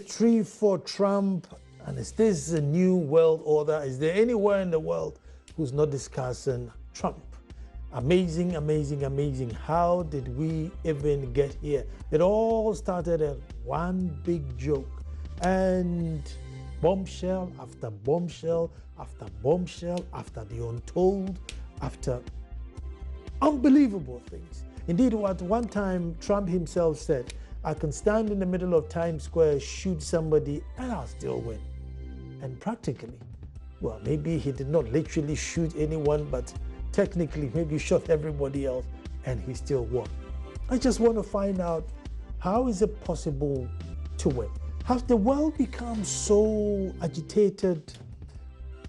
victory for Trump, and is this a new world order? Is there anywhere in the world who's not discussing Trump? Amazing, amazing, amazing. How did we even get here? It all started at one big joke, and bombshell after bombshell after bombshell after the untold, after unbelievable things. Indeed, at one time, Trump himself said, I can stand in the middle of Times Square, shoot somebody, and I'll still win. And practically, well, maybe he did not literally shoot anyone, but technically maybe shot everybody else, and he still won. I just want to find out, how is it possible to win? Has the world become so agitated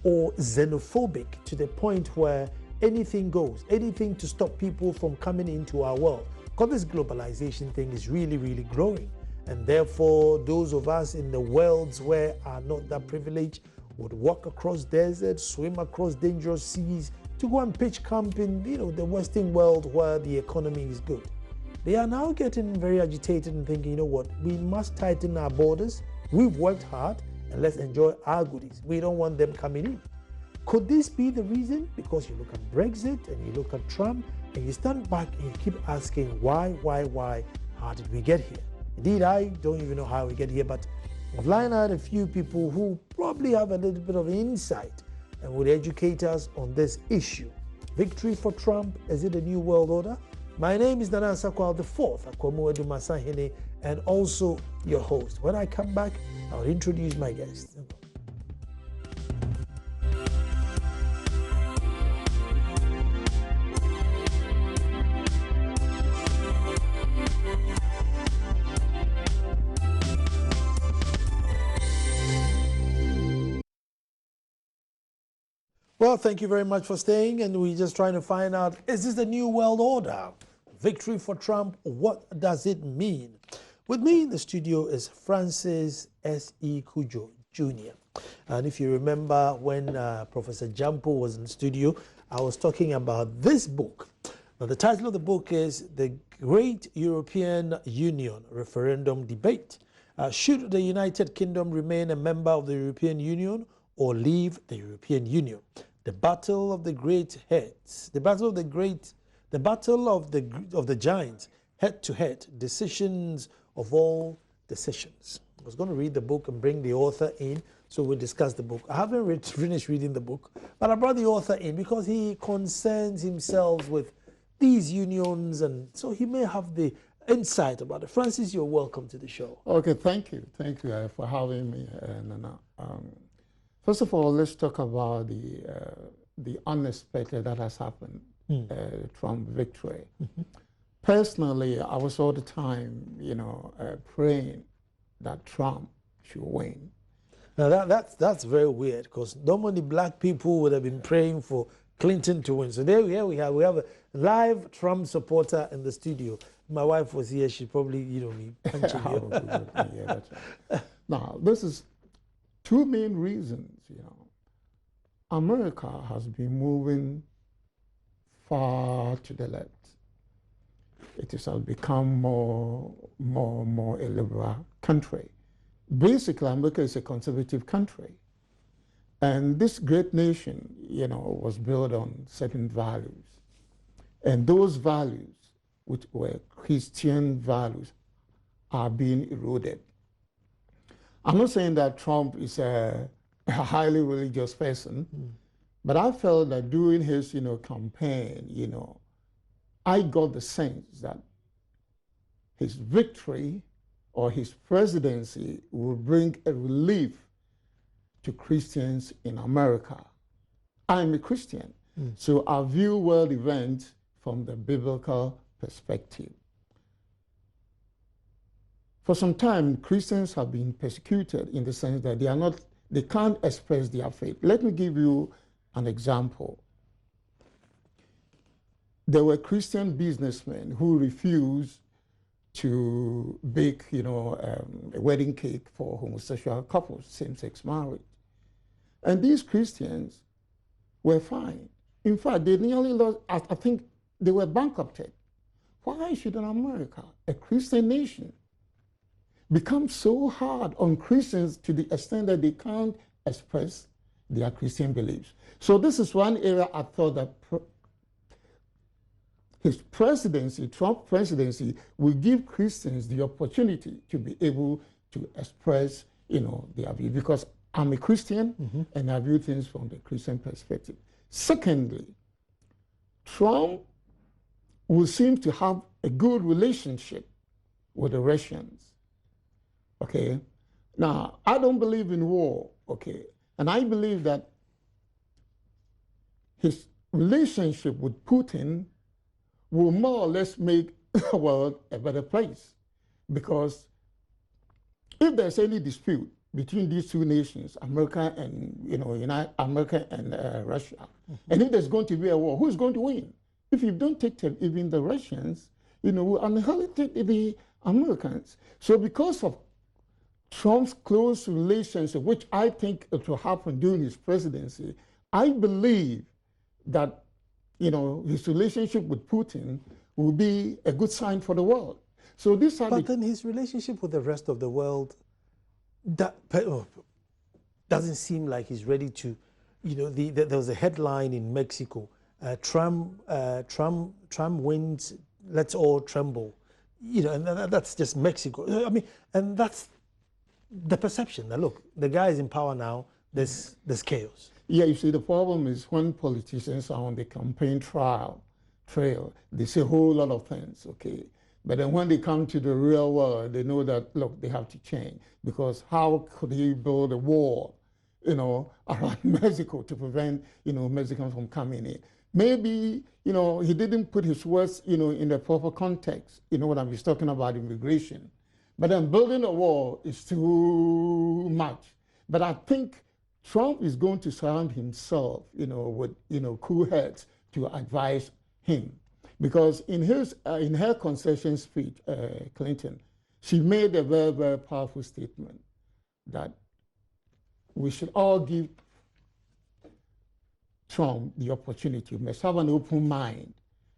or xenophobic to the point where anything goes, anything to stop people from coming into our world? Because this globalization thing is really, really growing. And therefore, those of us in the worlds where are not that privileged would walk across deserts, swim across dangerous seas to go and pitch camp in, the Western world where the economy is good. They are now getting very agitated and thinking, you know what, we must tighten our borders. We've worked hard and let's enjoy our goodies. We don't want them coming in. Could this be the reason? Because you look at Brexit and you look at Trump and you stand back and you keep asking why? How did we get here? Indeed, I don't even know how we get here, but I've lined out a few people who probably have a little bit of insight and would educate us on this issue. Victory for Trump, is it a new world order? My name is Nana Sakwal IV, Akwamu Edu Masahene, and also your host. When I come back, I'll introduce my guest. Well, thank you very much for staying, and we're just trying to find out, is this the new world order? Victory for Trump, what does it mean? With me in the studio is Francis S.E. Kujo Jr. And if you remember when Professor Jampo was in the studio, I was talking about this book. Now, the title of the book is The Great European Union Referendum Debate. Should the United Kingdom remain a member of the European Union or leave the European Union? The battle of the great heads, the battle of the giants, head to head, decisions of all decisions. I was going to read the book and bring the author in, so we'll discuss the book. I haven't finished reading the book, but I brought the author in because he concerns himself with these unions, and so he may have the insight about it. Francis, you're welcome to the show. Okay, thank you for having me, Nana. First of all, let's talk about the unexpected that has happened, Trump victory. Personally, I was all the time, praying that Trump should win. Now that's very weird, because normally black people would have been praying for Clinton to win. So there we have a live Trump supporter in the studio. My wife was here; she probably me punching you. Yeah, that's right. Now this is two main reasons, America has been moving far to the left. It has become more a liberal country. Basically, America is a conservative country. And this great nation, was built on certain values. And those values, which were Christian values, are being eroded. I'm not saying that Trump is a highly religious person, but I felt that during his, campaign, I got the sense that his victory or his presidency will bring a relief to Christians in America. I'm a Christian, so I view world events from the biblical perspective. For some time, Christians have been persecuted in the sense that they can't express their faith. Let me give you an example. There were Christian businessmen who refused to bake, a wedding cake for homosexual couples, same-sex marriage. And these Christians were fine. In fact, they nearly lost, I think they were bankrupted. Why should America, a Christian nation, become so hard on Christians to the extent that they can't express their Christian beliefs. So this is one area I thought that his presidency, Trump presidency, will give Christians the opportunity to be able to express, their view. Because I'm a Christian and I view things from the Christian perspective. Secondly, Trump will seem to have a good relationship with the Russians. Okay. Now, I don't believe in war. Okay. And I believe that his relationship with Putin will more or less make the world a better place. Because if there's any dispute between these two nations, America and America and Russia, and if there's going to be a war, who's going to win? If you don't take them, even the Russians, will annihilate the Americans. So because of Trump's close relationship, which I think it will happen during his presidency, I believe that his relationship with Putin will be a good sign for the world. So this but then his relationship with the rest of the world doesn't seem like he's ready to, there was a headline in Mexico, Trump wins, let's all tremble, and that's just Mexico. I mean, and that's the perception that, look, the guy is in power now, there's chaos. Yeah, you see, the problem is when politicians are on the campaign trail, they say a whole lot of things, okay? But then when they come to the real world, they know that, look, they have to change. Because how could he build a wall, around Mexico to prevent, Mexicans from coming in? Maybe, he didn't put his words, in the proper context. You know what I'm talking about, immigration. But then building a wall is too much. But I think Trump is going to surround himself, with, cool heads to advise him. Because in her concession speech, Clinton, she made a very, very powerful statement that we should all give Trump the opportunity. We must have an open mind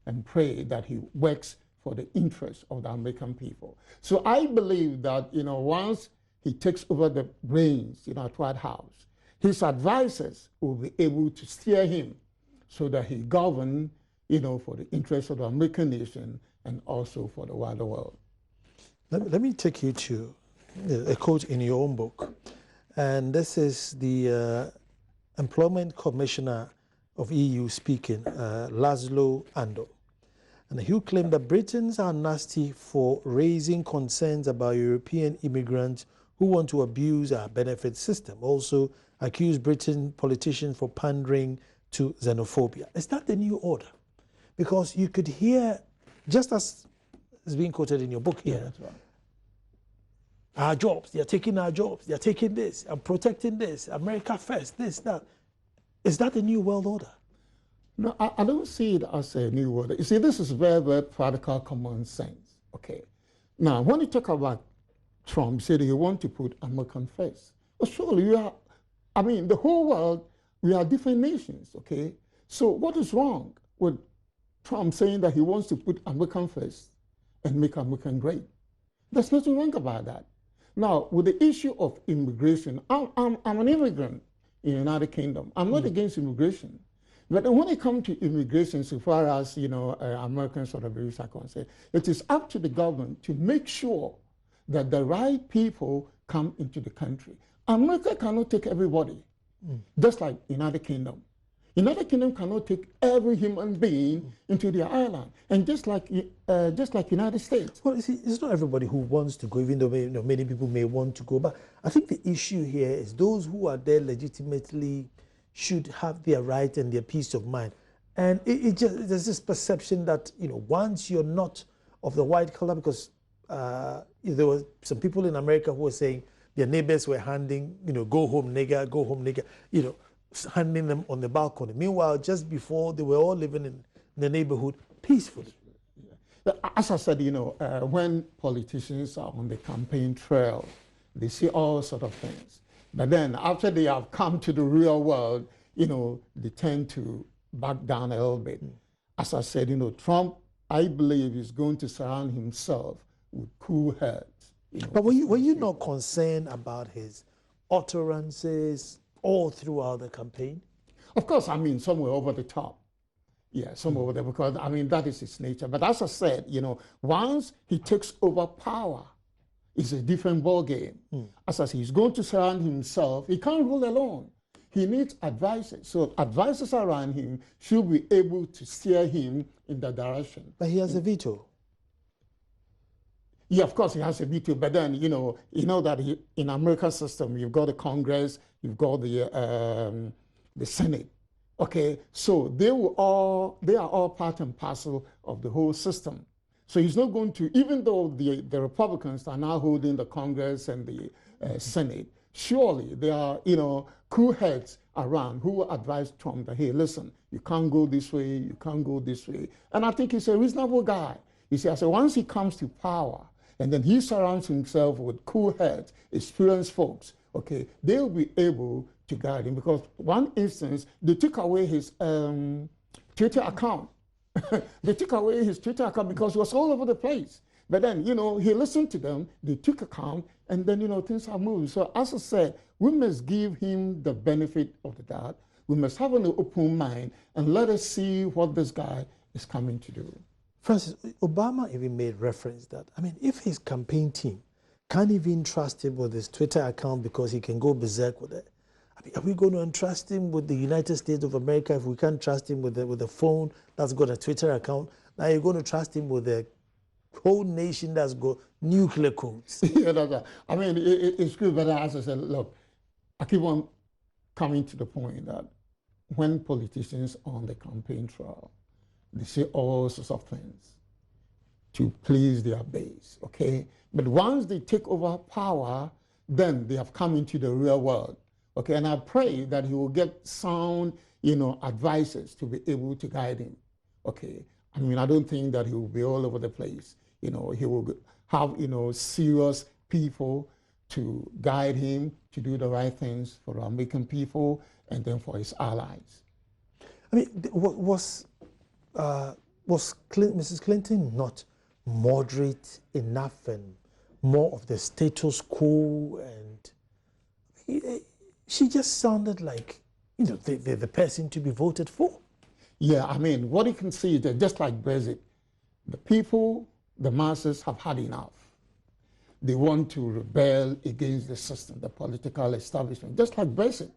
and pray that he works for the interests of the American people. So I believe that, once he takes over the reins, at White House, his advisors will be able to steer him so that he govern, for the interests of the American nation and also for the wider world. Let me take you to a quote in your own book. And this is the Employment Commissioner of EU speaking, Laszlo Andor. And he claimed that Britons are nasty for raising concerns about European immigrants who want to abuse our benefit system. Also accused Britain politicians for pandering to xenophobia. Is that the new order? Because you could hear, just as is being quoted in your book here, Yeah, that's right. Our jobs, they're taking our jobs, they're taking this, and protecting this, America first, this, that. Is that the new world order? No, I don't see it as a new order. You see, this is very, very practical common sense, okay? Now, when you talk about Trump, he said he wants to put American first. Well, surely the whole world, we are different nations, okay? So what is wrong with Trump saying that he wants to put American first and make America great? There's nothing wrong about that. Now, with the issue of immigration, I'm an immigrant in the United Kingdom. I'm not against immigration. But when it comes to immigration, so far as, American sort of views are concerned, it is up to the government to make sure that the right people come into the country. America cannot take everybody, just like United Kingdom. United Kingdom cannot take every human being into their island, and just like United States. Well, you see, it's not everybody who wants to go, even though many people may want to go. But I think the issue here is those who are there legitimately should have their right and their peace of mind. And there's this perception that once you're not of the white color, because there were some people in America who were saying their neighbors were handing, go home nigger, handing them on the balcony. Meanwhile, just before, they were all living in the neighborhood peacefully. As I said, when politicians are on the campaign trail, they see all sorts of things. But then after they have come to the real world, they tend to back down a little bit. As I said, Trump, I believe, is going to surround himself with cool heads, But were you not concerned about his utterances all throughout the campaign? Of course, I mean, somewhere over the top. Yeah, somewhere over there, because, I mean, that is his nature. But as I said, once he takes over power, it's a different ballgame. As I say, he's going to surround himself. He can't rule alone. He needs advisors. So advisors around him should be able to steer him in that direction. But he has a veto. Yeah, of course he has a veto, but then you know that in American system you've got the Congress, you've got the Senate. Okay, so they are all part and parcel of the whole system. So he's not going to, even though the Republicans are now holding the Congress and the Senate, surely there are cool heads around who will advise Trump that, hey, listen, you can't go this way, you can't go this way. And I think he's a reasonable guy. You see, I said, once he comes to power, and then he surrounds himself with cool heads, experienced folks, okay, they'll be able to guide him. Because one instance, they took away his Twitter account. They took away his Twitter account because he was all over the place. But then, he listened to them, they took account, and then, things are moving. So as I said, we must give him the benefit of the doubt. We must have an open mind and let us see what this guy is coming to do. Francis, Obama even made reference that, I mean, if his campaign team can't even trust him with his Twitter account because he can go berserk with it, I mean, are we going to entrust him with the United States of America if we can't trust him with a phone that's got a Twitter account? Now you're going to trust him with a whole nation that's got nuclear codes. Yeah, I mean, it's good, but as I said, look, I keep on coming to the point that when politicians are on the campaign trail, they say all sorts of things to please their base, okay? But once they take over power, then they have come into the real world, okay? And I pray that he will get sound, advisors to be able to guide him, okay? I mean, I don't think that he will be all over the place. He will have, serious people to guide him to do the right things for the American people and then for his allies. I mean, was Mrs. Clinton not moderate enough and more of the status quo? And she just sounded like, the person to be voted for. Yeah, I mean, what you can see is that just like Brexit, the people, the masses have had enough. They want to rebel against the system, the political establishment, just like Brexit.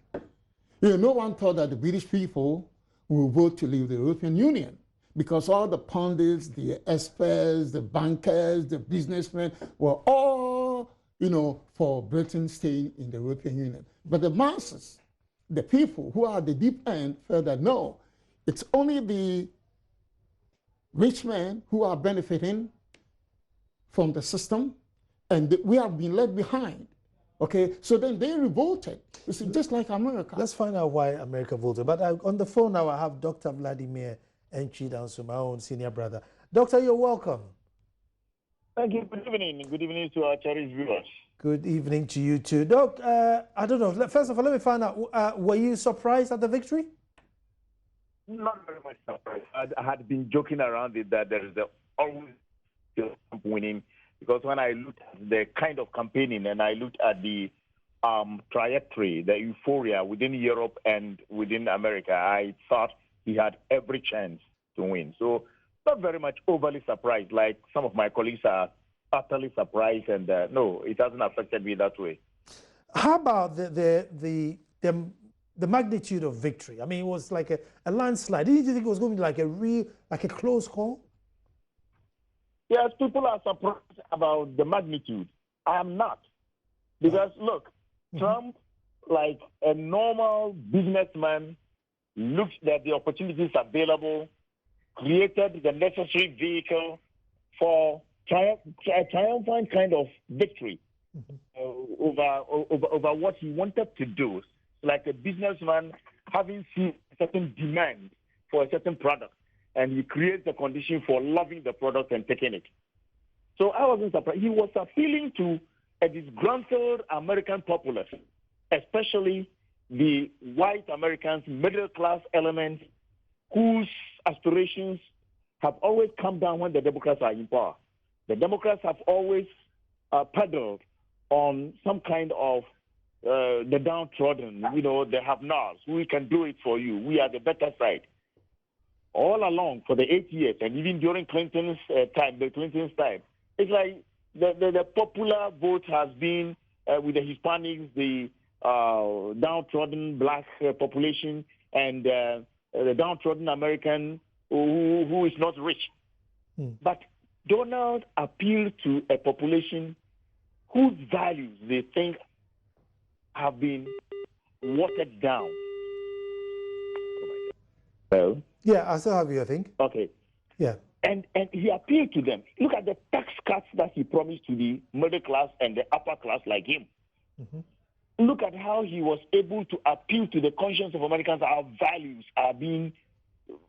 No one thought that the British people will vote to leave the European Union because all the pundits, the experts, the bankers, the businessmen were all, for Britain staying in the European Union. But the masses, the people who are at the deep end, felt that no, it's only the rich men who are benefiting from the system, and we have been left behind. Okay, so then they revolted. You see, just like America. Let's find out why America voted. But on the phone now, I have Dr. Vladimir Enchidansu, my own senior brother. Doctor, you're welcome. Thank you. Good evening. Good evening to our cherished viewers. Good evening to you too. Doc, I don't know. First of all, let me find out, were you surprised at the victory? Not very much surprised. I had been joking around it that there is always winning, because when I looked at the kind of campaigning and I looked at the trajectory, the euphoria within Europe and within America, I thought he had every chance to win. So not very much overly surprised, like some of my colleagues are utterly surprised, and no, it hasn't affected me that way. How about the magnitude of victory? I mean, it was like a landslide. Didn't you think it was going to be like a close call? Yes, people are surprised about the magnitude. I am not. Because, look, Trump, like a normal businessman, looked at the opportunities available, created the necessary vehicle for a triumphant kind of victory over what he wanted to do. Like a businessman having seen a certain demand for a certain product, and he creates the condition for loving the product and taking it. So I wasn't surprised. He was appealing to a disgruntled American populace, especially the white Americans, middle-class elements, whose aspirations have always come down when the Democrats are in power. The Democrats have always peddled on some kind of the downtrodden, the have-nots. We can do it for you. We are the better side. All along for the 8 years, and even during Clinton's time, it's like the popular vote has been with the Hispanics, the downtrodden black population, and the downtrodden American who is not rich. But Donald appealed to a population whose values they think have been watered down. Well, yeah, I still have you, I think. Okay. Yeah. And he appealed to them. Look at the tax cuts that he promised to the middle class and the upper class like him. Look at how he was able to appeal to the conscience of Americans. Our values are being,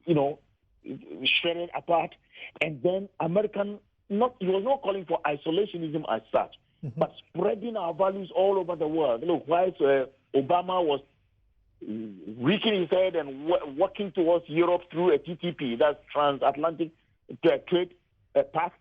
shredded apart. And then he was not calling for isolationism as such, but spreading our values all over the world. Look, whilst Obama was reaching his head and working towards Europe through a TTP, that's transatlantic trade pact,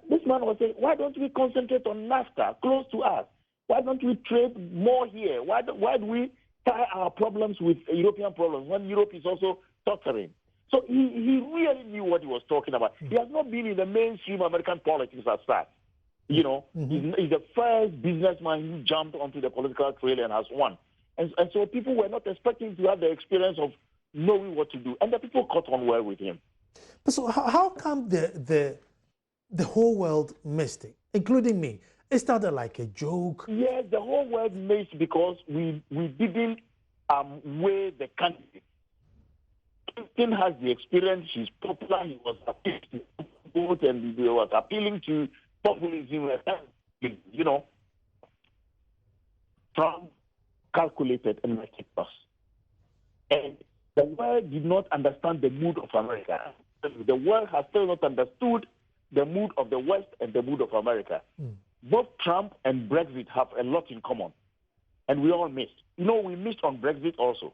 this man was saying, why don't we concentrate on NAFTA, close to us? Why don't we trade more here? Why do we tie our problems with European problems when Europe is also tottering? So he really knew what he was talking about. He has not been in the mainstream American politics as such. He's the first businessman who jumped onto the political trail and has won. And so people were not expecting to have the experience of knowing what to do. And the people caught on well with him. But so how come the whole world missed it, including me? It started like a joke. Yes, the whole world missed because we didn't weigh the candidate. Clinton has the experience. He's popular. He was appealing to vote and he was appealing to populism. Trump calculated and meticulous. And the world did not understand the mood of America. The world has still not understood the mood of the West and the mood of America. Both Trump and Brexit have a lot in common. And we all missed. We missed on Brexit also.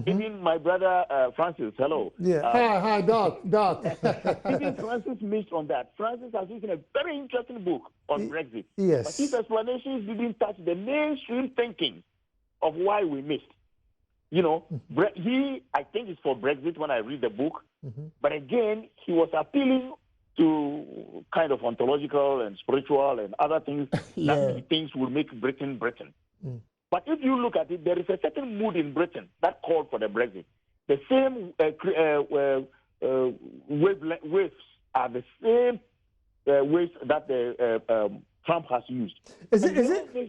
Even my brother Francis, hello. Yeah. Hi, Doc. Even Francis missed on that. Francis has written a very interesting book on Brexit. Yes. But his explanations didn't touch the mainstream thinking of why we missed. I think it's for Brexit when I read the book. But again, he was appealing to kind of ontological and spiritual and other things that he thinks will make Britain Britain. But if you look at it, there is a certain mood in Britain that called for the Brexit. The same waves are the same waves that Trump has used.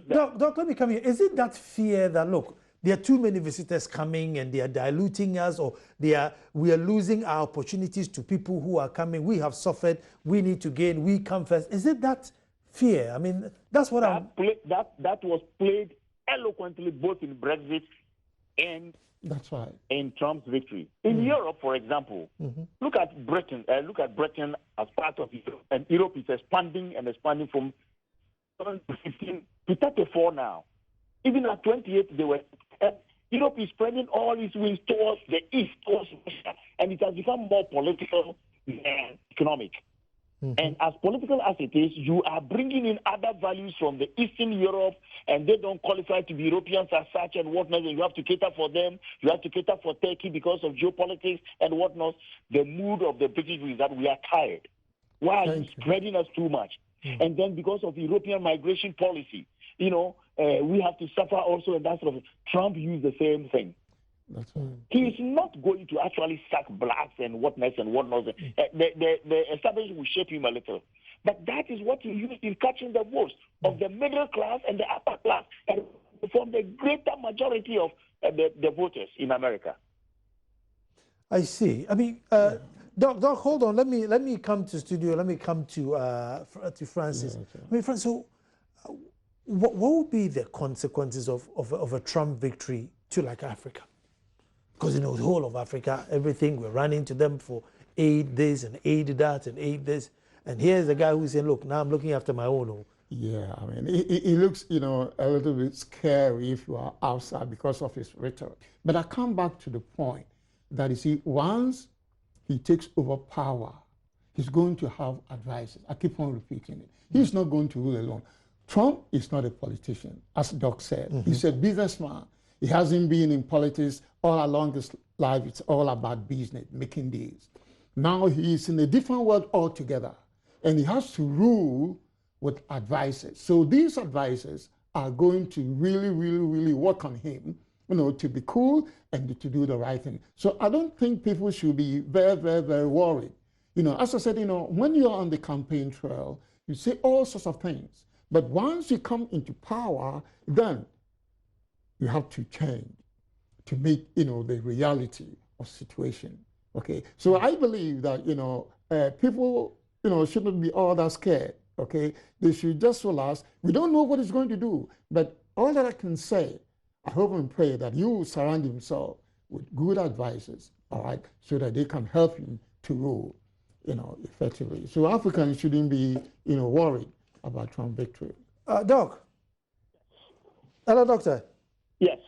Doc, let me come here. Is it that fear that, look, there are too many visitors coming and they are diluting us, or we are losing our opportunities to people who are coming? We have suffered. We need to gain. We come first. Is it that fear? I mean, that's what that was played eloquently both in Brexit and in Trump's victory. In Europe, for example, look at Britain. Look at Britain as part of Europe, and Europe is expanding from 15 to 34 now. Even at 28, Europe is spreading all its wings towards the east, towards Russia, and it has become more political than economic. And as political as it is, you are bringing in other values from the Eastern Europe, and they don't qualify to be Europeans as such and whatnot, and you have to cater for them. You have to cater for Turkey because of geopolitics and whatnot. The mood of the British is that we are tired. Why are you spreading us too much? And then because of European migration policy, we have to suffer also, and that sort of. Trump used the same thing. That's right. He is not going to actually sack blacks and whatnot and whatnot. The establishment will shape him a little. But that is what he used in catching the votes of the middle class and the upper class, and from the greater majority of the voters in America. I see. I mean, Doc, hold on. Let me come to studio. Let me come to Francis. Yeah, okay. I mean, Francis, so what would be the consequences of a Trump victory to like Africa? Because the whole of Africa, everything, we're running to them for aid this and aid that and aid this. And here's a guy who's saying, look, now I'm looking after my own. Yeah, I mean, it looks, a little bit scary if you are outside because of his rhetoric. But I come back to the point that, you see, once he takes over power, He's going to have advisors. I keep on repeating it. He's not going to rule alone. Trump is not a politician, as Doc said. He's a businessman. He hasn't been in politics all along his life. It's all about business, making deals. Now he's in a different world altogether, and he has to rule with advisors. So these advisors are going to really work on him, to be cool and to do the right thing. So I don't think people should be very worried. As I said, when you're on the campaign trail, you say all sorts of things. But once you come into power, then you have to change to make, the reality of situation. Okay. So I believe that, people, shouldn't be all that scared. Okay. They should just relax. We don't know what he's going to do, but all that I can say, I hope and pray that you will surround himself with good advisors, all right, so that they can help him to rule, effectively. So Africans shouldn't be, worried about Trump victory. Doc. Hello, Doctor. Yes.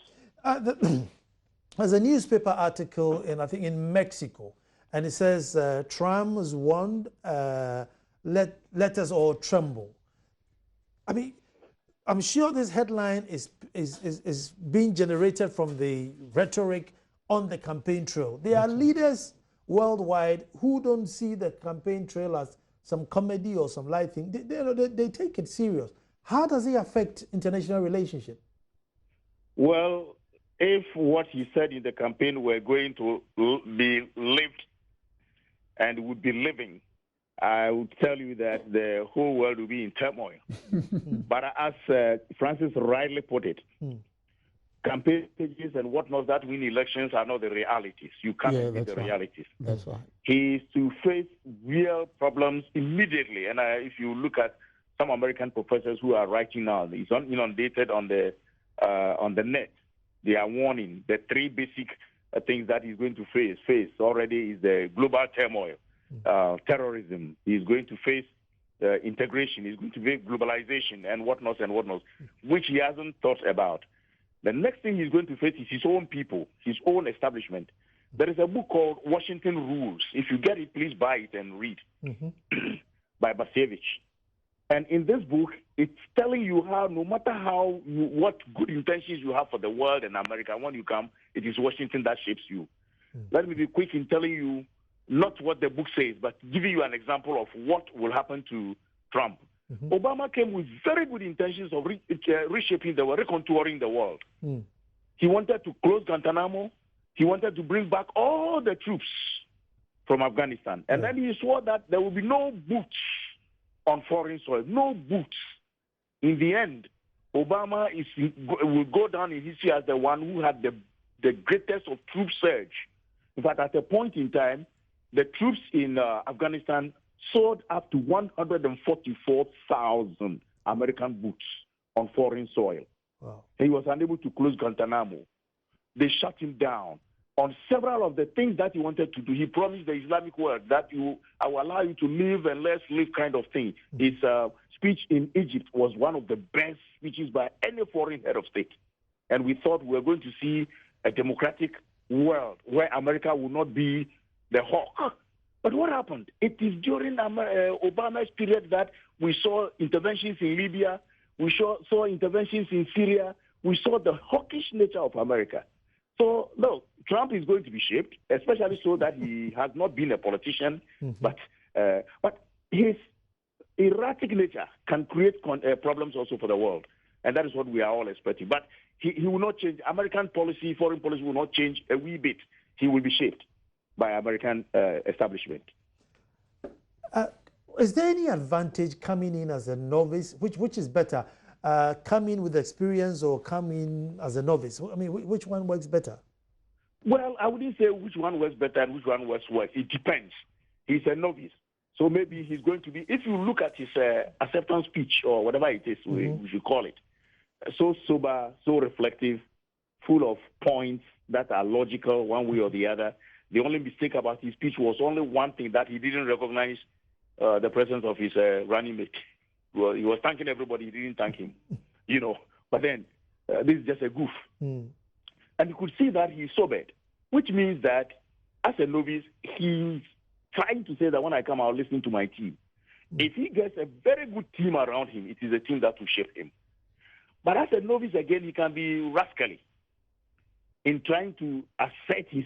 There's a newspaper article I think in Mexico, and it says Trump has warned, let us all tremble. I mean, I'm sure this headline is being generated from the rhetoric on the campaign trail. There are leaders worldwide who don't see the campaign trail as some comedy or some light thing. They take it serious. How does it affect international relationship? Well, if what he said in the campaign were going to be lived and would be living, I would tell you that the whole world will be in turmoil. But as Francis rightly put it, campaign pages and whatnot that win elections are not the realities. You can't be the realities. That's right. He is to face real problems immediately. And if you look at some American professors who are writing now, he's inundated on the net. They are warning the three basic things that he's going to face already is the global turmoil, terrorism. He's going to face integration. He's going to face globalization and whatnot, which he hasn't thought about. The next thing he's going to face is his own people, his own establishment. There is a book called Washington Rules. If you get it, please buy it and read, by Basevich. And in this book, it's telling you how, no matter what good intentions you have for the world and America, when you come, it is Washington that shapes you. Let me be quick in telling you not what the book says, but giving you an example of what will happen to Trump. Obama came with very good intentions of reshaping the world, recontouring the world. He wanted to close Guantanamo. He wanted to bring back all the troops from Afghanistan. And then he swore that there will be no boots on foreign soil, no boots. In the end, Obama will go down in history as the one who had the greatest of troop surge. In fact, at a point in time, the troops in Afghanistan sold up to 144,000 American boots on foreign soil. Wow. He was unable to close Guantanamo. They shut him down. On several of the things that he wanted to do, he promised the Islamic world that I will allow you to live and let's live kind of thing. His speech in Egypt was one of the best speeches by any foreign head of state. And we thought we were going to see a democratic world where America will not be the hawk. But what happened? It is during Obama's period that we saw interventions in Libya, we saw interventions in Syria, we saw the hawkish nature of America. So, no, Trump is going to be shaped, especially so that he has not been a politician, but his erratic nature can create problems also for the world. And that is what we are all expecting. But he will not change. American policy, foreign policy will not change a wee bit. He will be shaped by American establishment. Is there any advantage coming in as a novice? Which is better? Come in with experience or come in as a novice? I mean, which one works better? Well, I wouldn't say which one works better and which one works worse. It depends. He's a novice. So maybe he's going to be, if you look at his acceptance speech or whatever it is, we should call it, so sober, so reflective, full of points that are logical one way or the other. The only mistake about his speech was only one thing, that he didn't recognize the presence of his running mate. Well, he was thanking everybody, he didn't thank him, But then, this is just a goof. And you could see that he's sobered, which means that as a novice, his trying to say that when I come, I'll listen to my team. If he gets a very good team around him, it is a team that will shape him. But as a novice, again, he can be rascally in trying to assert his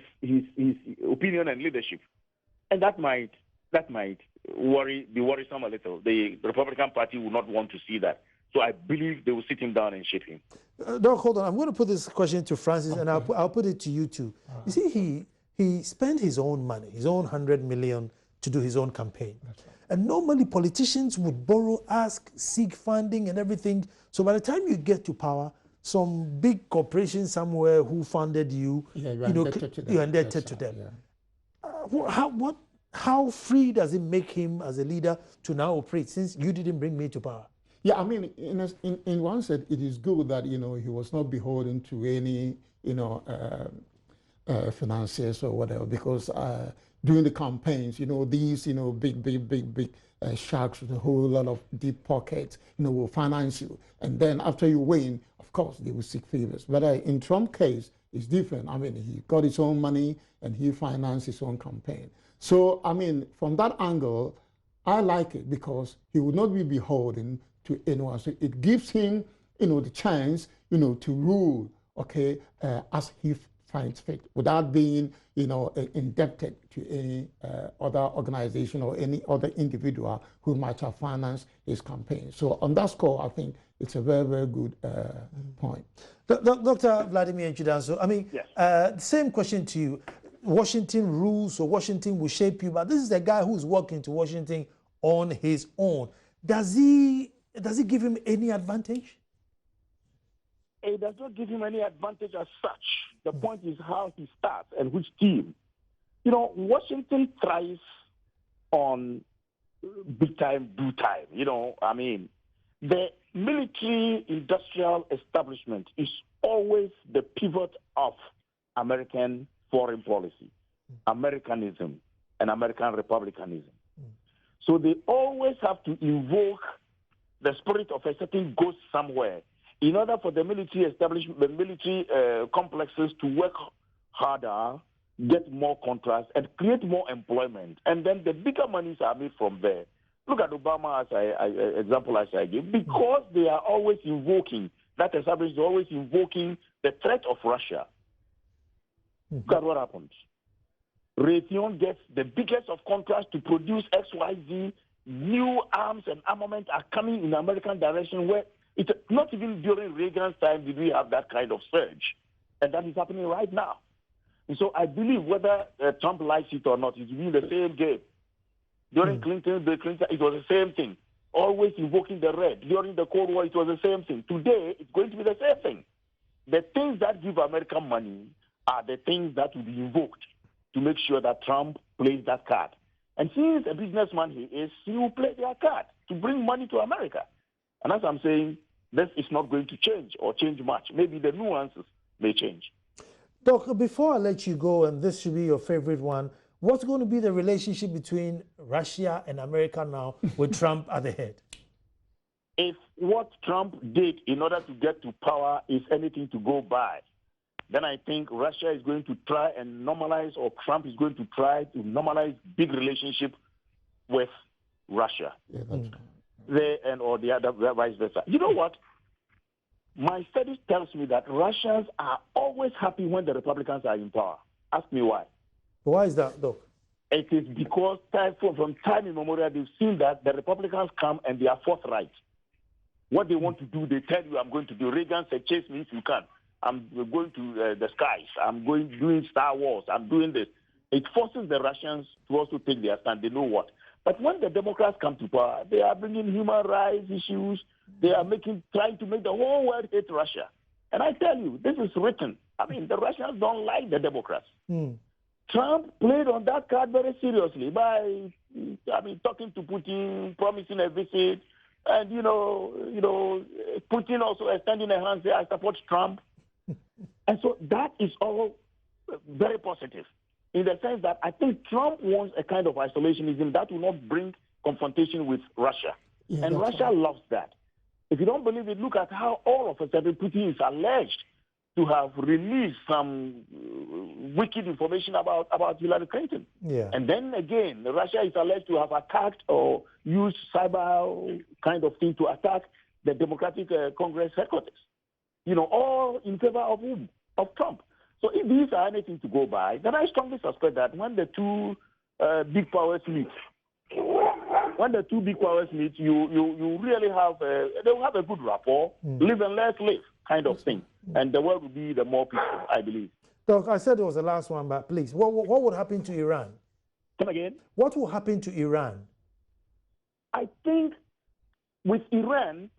opinion and leadership. And that might be worrisome a little. The Republican Party will not want to see that. So I believe they will sit him down and shape him. Doc, hold on. I'm going to put this question to Francis, and I'll put it to you too. You see, he spent his own money, his own $100 million to do his own campaign. Right. And normally politicians would borrow, ask, seek funding and everything. So by the time you get to power, some big corporation somewhere who funded you, you're indebted to them. Yeah. How free does it make him as a leader to now operate since you didn't bring me to power? Yeah, I mean, in one sense, it is good that, he was not beholden to any, financiers or whatever, because during the campaigns, these, big sharks with a whole lot of deep pockets, will finance you. And then after you win, of course, they will seek favors. But in Trump's case, it's different. I mean, he got his own money and he financed his own campaign. So, I mean, from that angle, I like it because he would not be beholden to anyone. So it gives him, the chance, to rule, okay, as he finds fit, without being, indebted to any other organization or any other individual who might have financed his campaign. So on that score, I think it's a very, very good point. Dr. Vladimir Chidanso, I mean, yes. Same question to you. Washington rules, or Washington will shape you, but this is a guy who's walking to Washington on his own. Does he give him any advantage? It does not give him any advantage as such. The point is how he starts and which team. Washington thrives on big time, do time. I mean, the military industrial establishment is always the pivot of American foreign policy, Americanism, and American republicanism. So they always have to invoke the spirit of a certain ghost somewhere in order for the military establishment, the military complexes to work harder, get more contracts, and create more employment. And then the bigger monies are made from there. Look at Obama as example as I gave, because they are always invoking, that establishment is always invoking the threat of Russia. Look at what happens. Raytheon gets the biggest of contracts to produce XYZ. New arms and armament are coming in the American direction, where it's not even during Reagan's time did we have that kind of surge. And that is happening right now. And so I believe whether Trump likes it or not, it's been the same game. During Clinton, Bill Clinton, it was the same thing. Always invoking the red. During the Cold War, it was the same thing. Today, it's going to be the same thing. The things that give American money are the things that will be invoked to make sure that Trump plays that card. And since a businessman he is, he will play their card to bring money to America. And as I'm saying, this is not going to change or change much. Maybe the nuances may change. Doc, before I let you go, and this should be your favorite one, what's going to be the relationship between Russia and America now with Trump at the head? If what Trump did in order to get to power is anything to go by, then I think Russia is going to try and normalize, or Trump is going to try to normalize big relationship with Russia. Yeah, that's or the other, vice versa. You know what? My studies tells me that Russians are always happy when the Republicans are in power. Ask me why. Why is that, Doc? It is because from time immemorial, they've seen that the Republicans come and they are forthright. What they want to do, they tell you, I'm going to do. Reagan said, chase me if you can. I'm going to the skies. I'm doing Star Wars. I'm doing this. It forces the Russians to also take their stand. They know what. But when the Democrats come to power, they are bringing human rights issues. They are trying to make the whole world hate Russia. And I tell you, this is written. I mean, the Russians don't like the Democrats. Trump played on that card very seriously by, talking to Putin, promising a visit, and Putin also extending a hand, say, I support Trump. And so that is all very positive in the sense that I think Trump wants a kind of isolationism that will not bring confrontation with Russia. Yeah, and Russia loves that. If you don't believe it, look at how all of a sudden Putin is alleged to have released some wicked information about Hillary Clinton. Yeah. And then again, Russia is alleged to have attacked or used cyber kind of thing to attack the Democratic Congress headquarters. You know, all in favor of whom? Of Trump. So if these are anything to go by, then I strongly suspect that when the two big powers meet, you really have they will have a good rapport, live and let live kind of thing, and the world will be the more peaceful, I believe. Doc, I said it was the last one, but please, what would happen to Iran? Come again? What will happen to Iran? I think with Iran,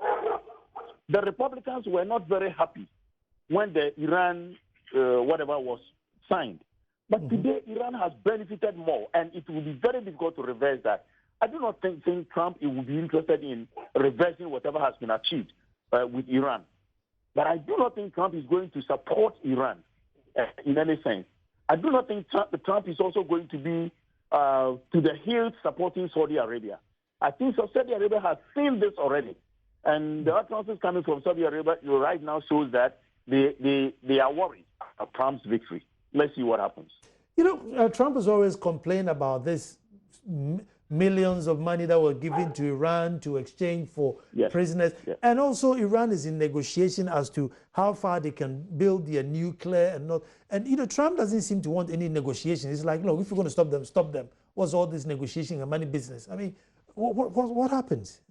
the Republicans were not very happy when the Iran whatever was signed. But today, Iran has benefited more, and it will be very difficult to reverse that. I do not think Trump will be interested in reversing whatever has been achieved with Iran. But I do not think Trump is going to support Iran in any sense. I do not think Trump is also going to be to the hilt supporting Saudi Arabia. I think Saudi Arabia has seen this already. And the utterances coming from Saudi Arabia right now shows that they are worried about Trump's victory. Let's see what happens. You know, Trump has always complained about this millions of money that were given to Iran to exchange for prisoners. Yes. And also Iran is in negotiation as to how far they can build their nuclear and not. And, you know, Trump doesn't seem to want any negotiation. It's like, look, if you're going to stop them, stop them. What's all this negotiation and money business? I mean, what happens?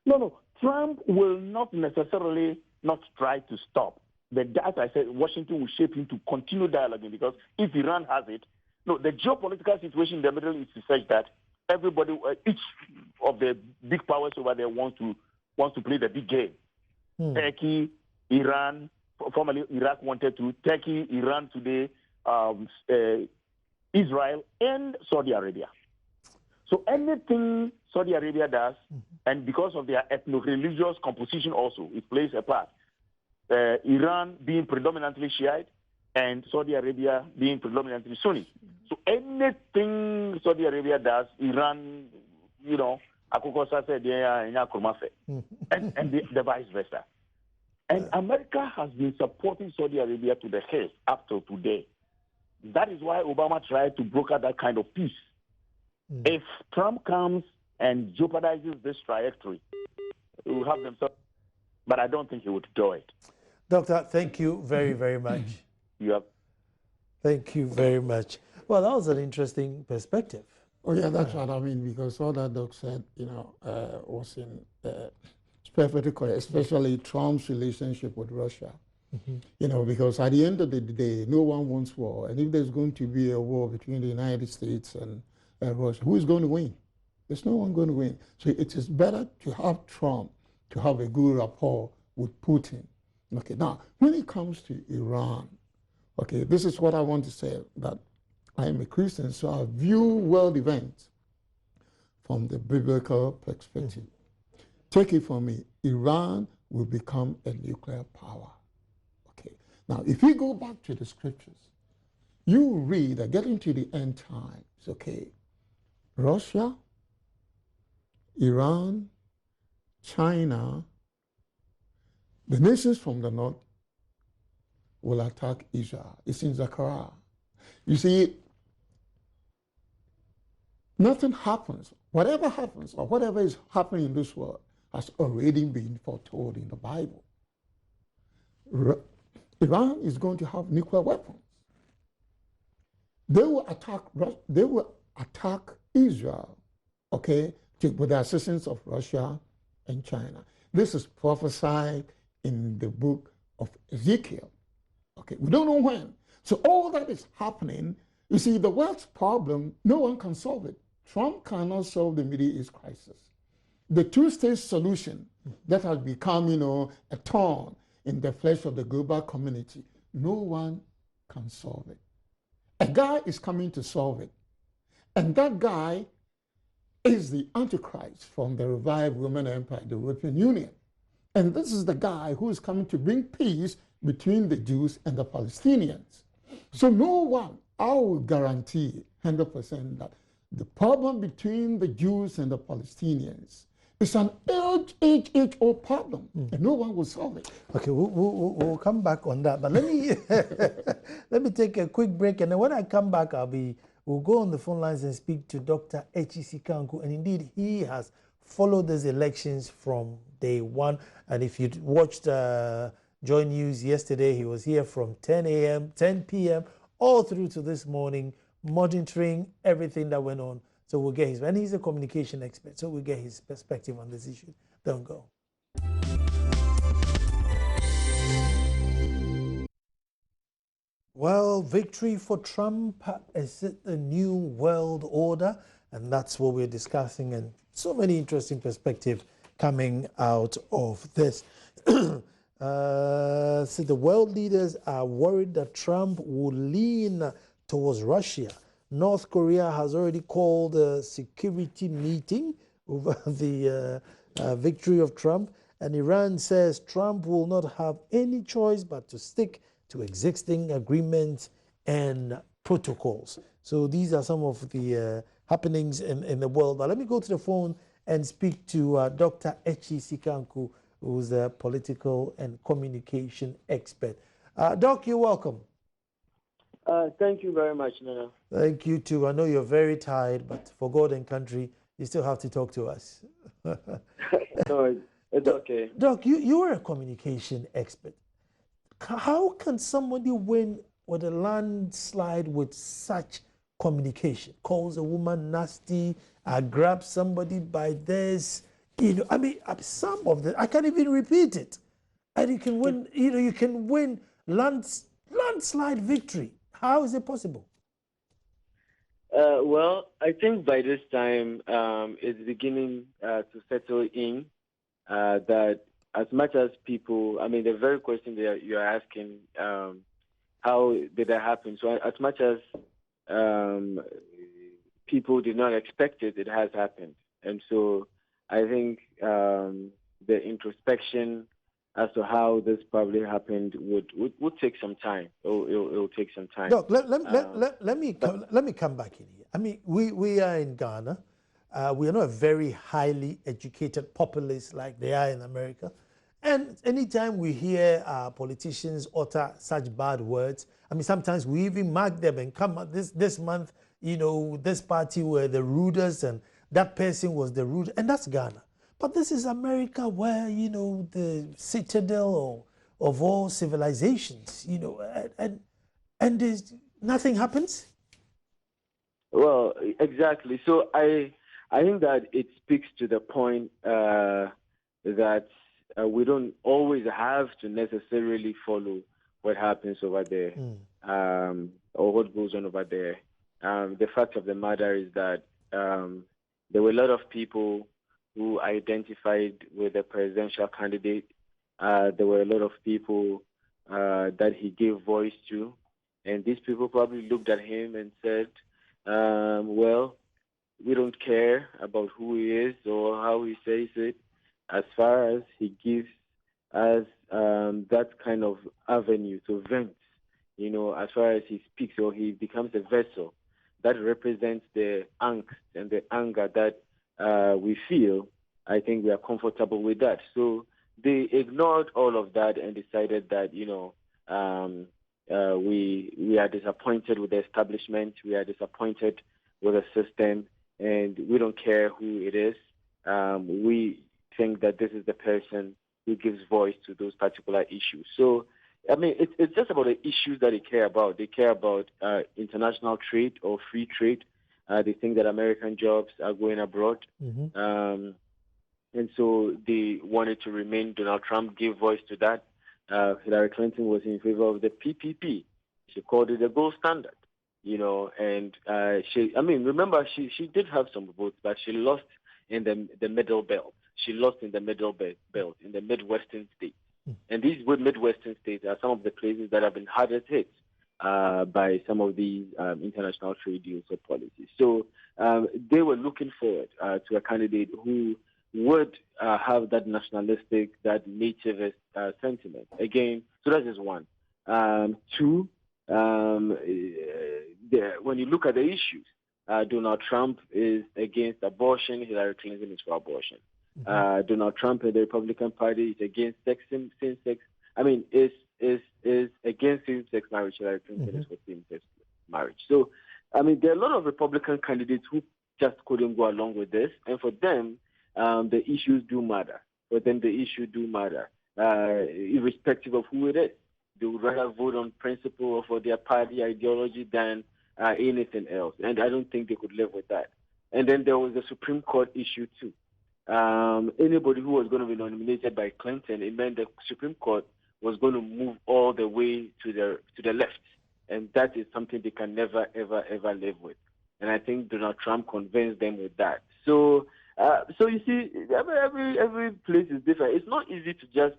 No. Trump will not necessarily not try to stop. But as I said, Washington will shape him to continue dialoguing, because if Iran has it, no, the geopolitical situation in the Middle East is such that everybody, each of the big powers over there wants to play the big game. Turkey, Iran, formerly Iraq wanted to, Turkey, Iran today, Israel, and Saudi Arabia. So anything Saudi Arabia does, and because of their ethno-religious composition also, it plays a part. Iran being predominantly Shiite and Saudi Arabia being predominantly Sunni. So anything Saudi Arabia does, Iran, you know, and the vice versa. And America has been supporting Saudi Arabia to the hilt up till today. That is why Obama tried to broker that kind of peace. If Trump comes and jeopardizes this trajectory, we will have themselves. But I don't think he would do it. Doctor, thank you very, very much. Yep. Thank you very much. Well, that was an interesting perspective. Oh, yeah, that's what I mean, because all that Doc said, you know, was in, it's perfectly correct, especially Trump's relationship with Russia. You know, because at the end of the day, no one wants war. And if there's going to be a war between the United States and Russia, who is going to win? There's no one going to win. So it is better to have Trump, to have a good rapport with Putin. Okay, now, when it comes to Iran, okay, this is what I want to say, that I am a Christian, so I view world events from the biblical perspective. Take it from me, Iran will become a nuclear power. Okay, now, if you go back to the scriptures, you will read that getting to the end times, okay, Russia, Iran, China, the nations from the north will attack Israel. It's in Zechariah. You see, nothing happens. Whatever happens or whatever is happening in this world has already been foretold in the Bible. Iran is going to have nuclear weapons. They will attack Israel, okay, with the assistance of Russia and China. This is prophesied in the book of Ezekiel. Okay, we don't know when. So all that is happening, you see, the world's problem, no one can solve it. Trump cannot solve the Middle East crisis. The two-state solution that has become, you know, a thorn in the flesh of the global community, no one can solve it. A guy is coming to solve it. And that guy is the Antichrist from the revived Roman Empire, the European Union. And this is the guy who is coming to bring peace between the Jews and the Palestinians. So no one, I will guarantee 100% that the problem between the Jews and the Palestinians It's an age-old problem, and no one will solve it. Okay, we'll come back on that. But let me let me take a quick break, and then when I come back, we'll go on the phone lines and speak to Dr. Echi Kanku. And indeed, he has followed these elections from day one. And if you watched Joy News yesterday, he was here from 10 a.m., 10 p.m., all through to this morning, monitoring everything that went on. So we'll get his, and he's a communication expert, so we'll get his perspective on this issue. Don't go. Well, victory for Trump, is it the new world order? And that's what we're discussing, and so many interesting perspectives coming out of this. So the world leaders are worried that Trump will lean towards Russia. North Korea has already called a security meeting over the victory of Trump, and Iran says Trump will not have any choice but to stick to existing agreements and protocols. So these are some of the happenings in the world. But let me go to the phone and speak to Dr. Echi Kanku, who's a political and communication expert. Doc, you're welcome. Thank you very much, Nana. Thank you too. I know you're very tired, but for God and country, you still have to talk to us. No, it's okay. Doc, you're a communication expert. How can somebody win with a landslide with such communication? Calls a woman nasty, grabs somebody by this. I mean, some of them, I can't even repeat it. And you can win, you can win landslide victory. How is it possible? Well, I think by this time it's beginning to settle in that as much as people, I mean, the very question that you're asking, how did that happen? So as much as people did not expect it, it has happened. And so I think the introspection as to how this probably happened would take some time. It'll take some time. Look, let me come back in here. I mean, we are in Ghana. We are not a very highly educated populace like they are in America. And anytime we hear politicians utter such bad words, I mean, sometimes we even mark them and come this month, this party were the rudest and that person was the rude, and that's Ghana. But this is America where, the citadel of all civilizations, and there's nothing happens? Well, exactly. So I think that it speaks to the point that we don't always have to necessarily follow what happens over there or what goes on over there. The fact of the matter is that there were a lot of people who identified with the presidential candidate. There were a lot of people that he gave voice to. And these people probably looked at him and said, well, we don't care about who he is or how he says it, as far as he gives us that kind of avenue to vent, as far as he speaks or he becomes a vessel that represents the angst and the anger that we feel. I think we are comfortable with that. So they ignored all of that and decided that, we are disappointed with the establishment, we are disappointed with the system, and we don't care who it is. We think that this is the person who gives voice to those particular issues. So, I mean, it's just about the issues that they care about. They care about international trade or free trade. They think that American jobs are going abroad. Mm-hmm. And so they wanted to remain. Donald Trump gave voice to that. Hillary Clinton was in favor of the PPP. She called it the gold standard, and remember, she did have some votes, but she lost in the middle belt. She lost in the middle belt, in the Midwestern states. And these Midwestern states are some of the places that have been hardest hit by some of these international trade deals or policies. So they were looking forward to a candidate who would have that nationalistic, that nativist sentiment. Again, so that is one. Two, when you look at the issues, Donald Trump is against abortion, Hillary Clinton is for abortion. Donald Trump and the Republican Party is against same-sex. I mean, is against same-sex marriage. Hillary Clinton is for same-sex marriage. So, I mean, there are a lot of Republican candidates who just couldn't go along with this, and for them, the issues do matter. For them, the issue do matter, irrespective of who it is. They would rather vote on principle or for their party ideology than anything else, and I don't think they could live with that. And then there was the Supreme Court issue too. Anybody who was going to be nominated by Clinton, it meant the Supreme Court was going to move all the way to the left, and that is something they can never, ever, ever live with. And I think Donald Trump convinced them with that. So you see, every place is different. It's not easy to just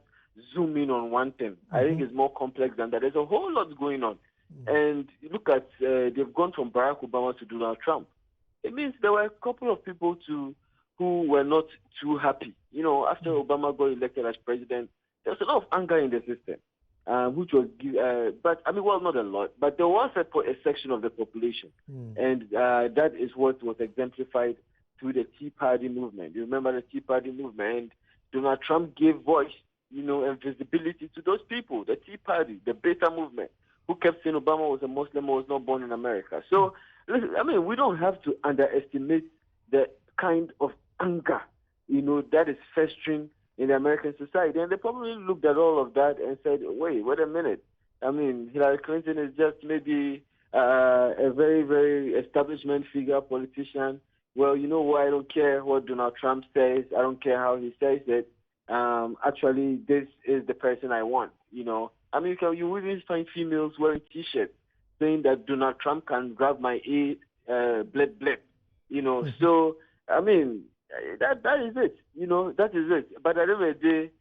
zoom in on one thing. I think it's more complex than that. There's a whole lot going on. And look at, they've gone from Barack Obama to Donald Trump. It means there were a couple of people who were not too happy. You know, after Obama got elected as president, there was a lot of anger in the system, which was, but I mean, well, not a lot, but there was a section of the population. And that is what was exemplified through the Tea Party movement. You remember the Tea Party movement? And Donald Trump gave voice, you know, and visibility to those people, the Tea Party, the Beta movement, who kept saying Obama was a Muslim or was not born in America. So, listen, I mean, we don't have to underestimate the kind of anger, you know, that is festering in the American society. And they probably looked at all of that and said, wait a minute. I mean, Hillary Clinton is just maybe a very, very establishment figure, politician. Well, you know what? I don't care what Donald Trump says. I don't care how he says it. Actually, this is the person I want, you know. I mean, you will even find females wearing T-shirts saying that Donald Trump can grab my blip, you know. So, I mean, that is it, you know, that is it. But at the end of the day,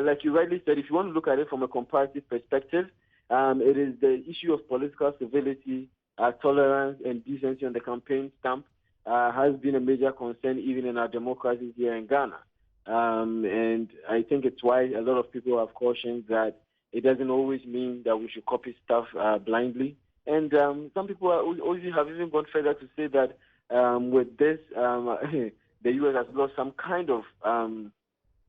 like you rightly said, if you want to look at it from a comparative perspective, it is the issue of political civility, tolerance, and decency on the campaign stamp has been a major concern even in our democracies here in Ghana. And I think it's why a lot of people have cautioned that it doesn't always mean that we should copy stuff blindly. And some people have even gone further to say that with this, the U.S. has lost some kind of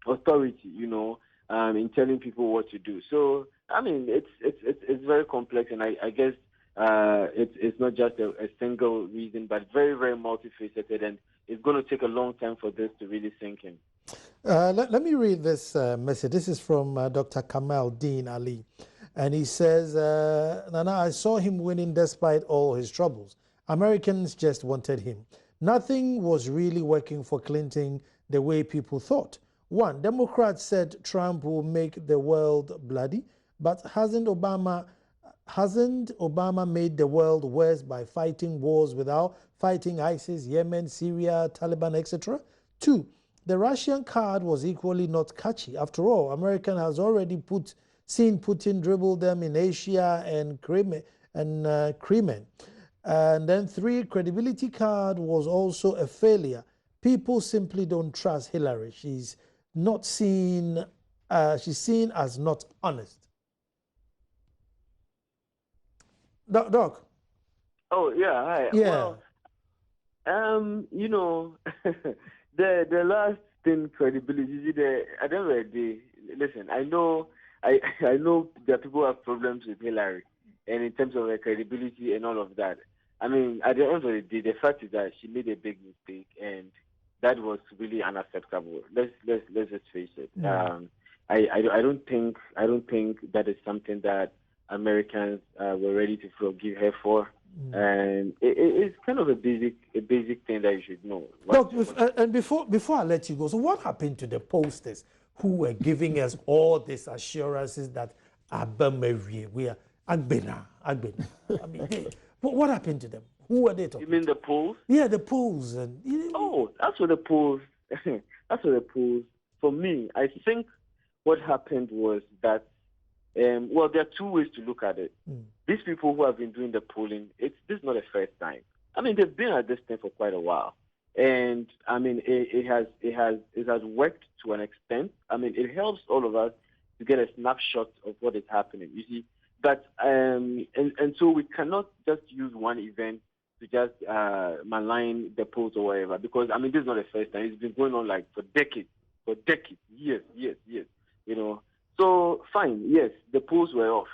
authority, you know, in telling people what to do. So, I mean, it's very complex, and I guess it's not just a single reason, but very, very multifaceted, and it's going to take a long time for this to really sink in. Let me read this message. This is from Dr. Kamal Dean Ali. And he says, Nana, I saw him winning despite all his troubles. Americans just wanted him. Nothing was really working for Clinton the way people thought. One, Democrats said Trump will make the world bloody, but hasn't Obama made the world worse by fighting wars without fighting ISIS, Yemen, Syria, Taliban, etc.? Two, the Russian card was equally not catchy. After all, America has already seen Putin dribble them in Asia and Crimea. And then three, credibility card was also a failure. People simply don't trust Hillary. She's seen as not honest. Doc. Oh yeah, hi. Yeah. Well, you know, the last thing, credibility. You see, at the end of the day, listen. I know that people have problems with Hillary, and in terms of her credibility and all of that. I mean, at the end of the day, the fact is that she made a big mistake, and that was really unacceptable. Let's just face it. I don't think that is something that Americans were ready to forgive her for, and it's kind of a basic thing that you should know. Look, and before I let you go, so what happened to the posters who were giving us all these assurances that we are Agbena? I mean, what happened to them? Who were they talking? You mean the polls? Yeah, the polls. And that's what the polls. That's what the polls. For me, I think what happened was that. Well, there are two ways to look at it. These people who have been doing the polling, this is not the first time. I mean, they've been at this thing for quite a while, and I mean, it has worked to an extent. I mean, it helps all of us to get a snapshot of what is happening. You see, but and so we cannot just use one event to just malign the polls or whatever, because I mean, this is not the first time. It's been going on like for decades. for decades, years. So fine, yes, the polls were off,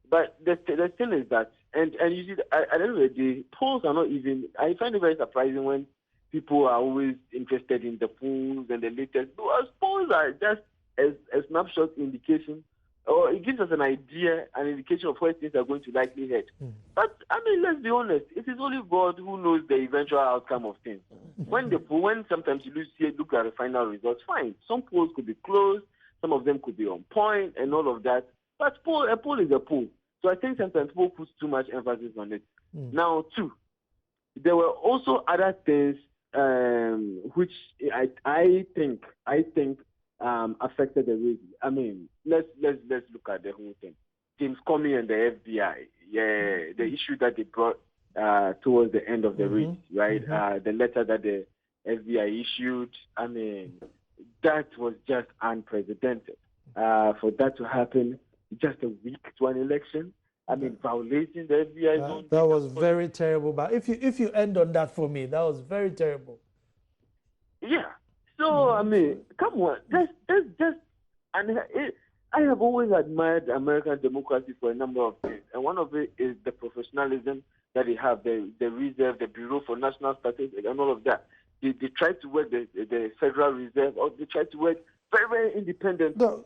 but the thing is that, and you see, at the end of the day, polls are not even. I find it very surprising when people are always interested in the polls and the latest. Because polls are just a snapshot indication, or it gives us an idea, an indication of where things are going to likely head. But I mean, let's be honest, it is only God who knows the eventual outcome of things. When sometimes you look at the final results, fine. Some polls could be close, some of them could be on point, and all of that. But a poll is a poll. So I think sometimes people put too much emphasis on it. Now, too, there were also other things which I think affected the race. I mean, let's look at the whole thing. James Comey and the FBI, the issue that they brought towards the end of the race, right? The letter that the FBI issued. I mean, that was just unprecedented. For that to happen just a week to an election, I mean, violating the FBI zone. That was very terrible. But if you end on that for me, that was very terrible. Yeah. So I mean, come on, that's just, and I have always admired American democracy for a number of things, and one of it is the professionalism that they have, the Reserve, the Bureau for National Statistics, and all of that. They try to work the Federal Reserve, or they try to work very, very independent. No,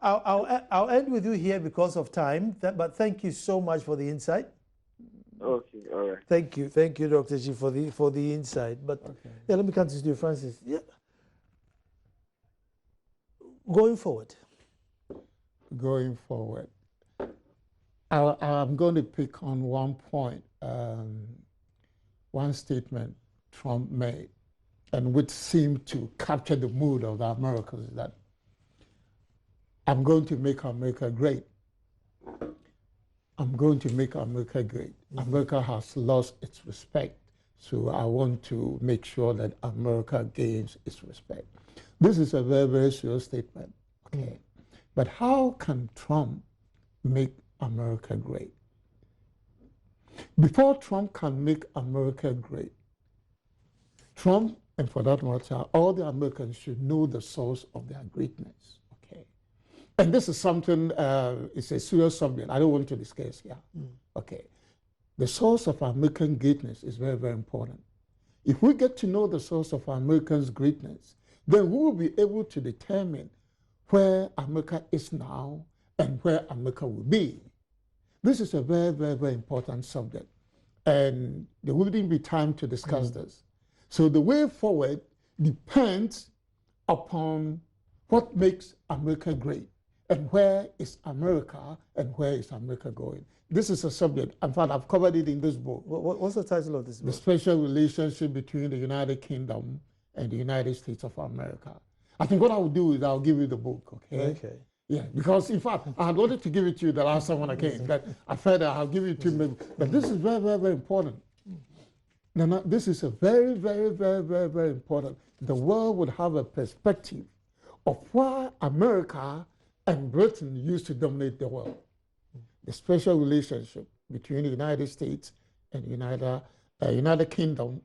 I'll end with you here because of time. But thank you so much for the insight. Okay, all right. Thank you, Dr. G, for the insight. But yeah, let me continue, Francis. Yeah, going forward, I'm going to pick on one point, one statement Trump made, and which seemed to capture the mood of the Americans, is that I'm going to make America great. I'm going to make America great. America has lost its respect, so I want to make sure that America gains its respect. This is a very, very serious statement, okay? But how can Trump make America great? Before Trump can make America great, Trump, and for that matter, all the Americans should know the source of their greatness, okay? And this is something, it's a serious subject. I don't want to discuss here, okay? The source of American greatness is very, very important. If we get to know the source of Americans' greatness, then we will be able to determine where America is now and where America will be. This is a very, very, very important subject, and there wouldn't be time to discuss this. So the way forward depends upon what makes America great, and where is America, and where is America going. This is a subject, in fact, I've covered it in this book. What's the title of this book? The special relationship between the United Kingdom and the United States of America. I think what I will do is I'll give you the book, okay? Okay. Yeah, because in fact, I had wanted to give it to you the last time when I came, but I felt that I'll give it to you. But this is very, very, very important. Now, this is a very, very, very, very, very important. The world would have a perspective of why America and Britain used to dominate the world. The special relationship between the United States and United Kingdom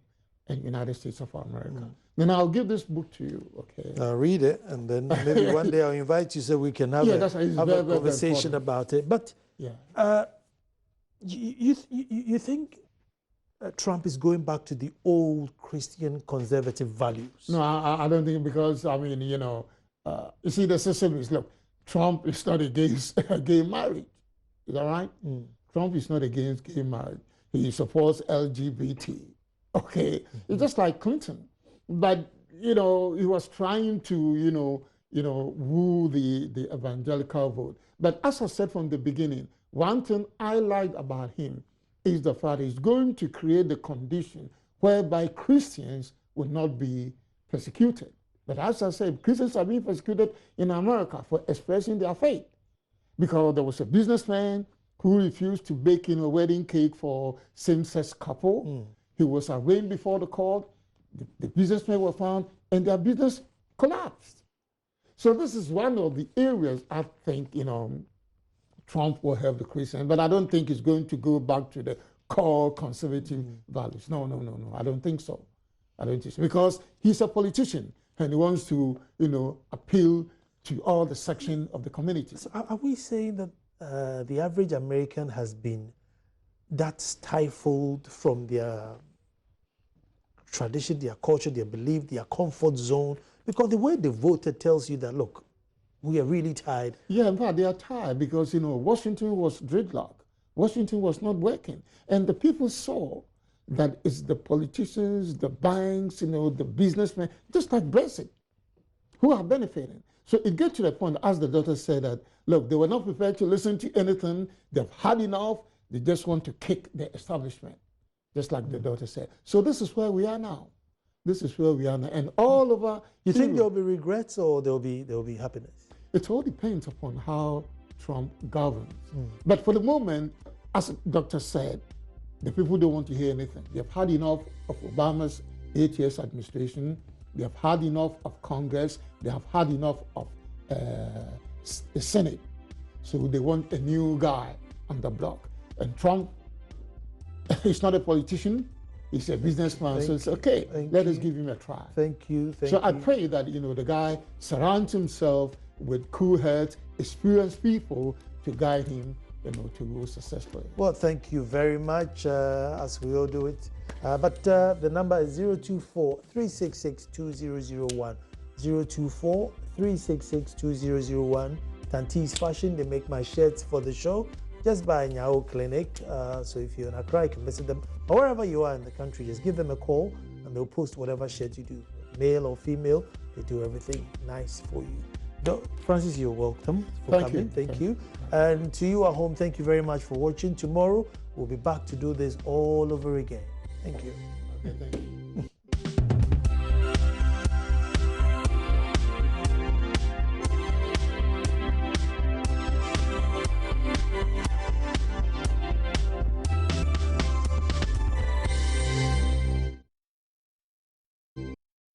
and United States of America. Then I'll give this book to you, okay? I'll read it, and then maybe one day I'll invite you so we can have a conversation about it. But you think Trump is going back to the old Christian conservative values? No, I don't think, because, I mean, you see, the system is, look, Trump is not against gay marriage. Is that right? Trump is not against gay marriage. He supports LGBT. Okay, it's just like Clinton, but he was trying to woo the evangelical vote. But as I said from the beginning, one thing I liked about him is the fact he's going to create the condition whereby Christians will not be persecuted. But as I said, Christians are being persecuted in America for expressing their faith, because there was a businessman who refused to bake a wedding cake for same-sex couple. He was arraigned before the court. The businessmen were found, and their business collapsed. So this is one of the areas I think Trump will help the Christians, but I don't think he's going to go back to the core conservative values. No, I don't think so. I don't think so, because he's a politician. and he wants to, appeal to all the section of the community. So are we saying that the average American has been that stifled from their tradition, their culture, their belief, their comfort zone? Because the way they voted tells you that, look, we are really tired. Yeah, in fact, they are tired because, Washington was gridlock. Washington was not working. And the people saw that it's the politicians, the banks, the businessmen, just like Brexit, who are benefiting. So it gets to the point, as the daughter said, that, look, they were not prepared to listen to anything. They've had enough. They just want to kick the establishment, just like the daughter said. So this is where we are now. This is where we are now. And all over... You think there'll be regrets or there'll be happiness? It all depends upon how Trump governs. But for the moment, as the doctor said, the people don't want to hear anything. They've had enough of Obama's 8 years administration. They have had enough of Congress. They have had enough of the Senate. So they want a new guy on the block. And Trump, he's not a politician. He's a businessman. So it's okay. Let us give him a try. Thank you. So I pray that, the guy surrounds himself with cool heads, experienced people to guide him, to rule successfully. Well, thank you very much, as we all do it. But the number is 024-366-2001. 024-366-2001. Tanti's Fashion, they make my shirts for the show just by Nyao Clinic. So if you're in Accra, you can visit them. Or wherever you are in the country, just give them a call and they'll post whatever shirt you do. Male or female, they do everything nice for you. Francis, you're welcome for coming. Thank you. And to you at home, thank you very much for watching. Tomorrow, we'll be back to do this all over again. Thank you. Okay, thank you.